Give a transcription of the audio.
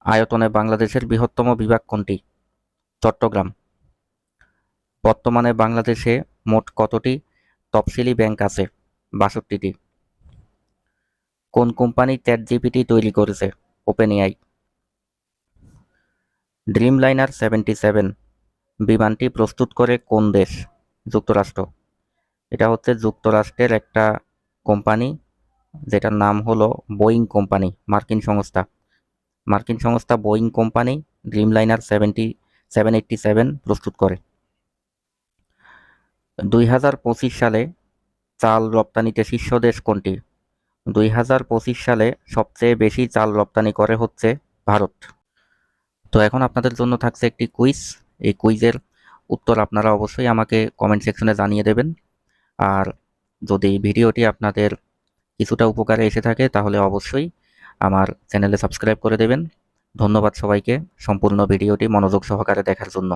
আয়তনে বাংলাদেশের বৃহত্তম বিভাগ কোনটি? চট্টগ্রাম। বর্তমানে বাংলাদেশে মোট কতটি তফসিলি ব্যাংক আছে? ৬২টি। কোন কোম্পানি চ্যাটজিপিটি তৈরি করেছে? ওপেনএআই। ড্রিমলাইনার 77 বিমানটি প্রস্তুত করে কোন দেশ? যুক্তরাষ্ট্র। এটা হচ্ছে যুক্তরাষ্ট্রের একটা কোম্পানি, যেটার নাম হলো বোয়িং কোম্পানি, মার্কিন সংস্থা। মার্কিন সংস্থা বোয়িং কোম্পানি ড্রিমলাইনার 787 প্রস্তুত করে। 2025 সালে চাল রপ্তানিতে শীর্ষ দেশ কোনটি? 2025 সালে সবচেয়ে বেশি চাল রপ্তানি করে হচ্ছে ভারত। তো এখন আপনাদের জন্য থাকছে একটি কুইজ। এই কুইজের উত্তর আপনারা অবশ্যই আমাকে কমেন্ট সেকশনে জানিয়ে দেবেন। আর যদি ভিডিওটি আপনাদের কিছুটা উপকারে এসে থাকে তাহলে অবশ্যই আমার চ্যানেলে সাবস্ক্রাইব করে দেবেন। ধন্যবাদ সবাইকে সম্পূর্ণ ভিডিওটি মনোযোগ সহকারে দেখার জন্য।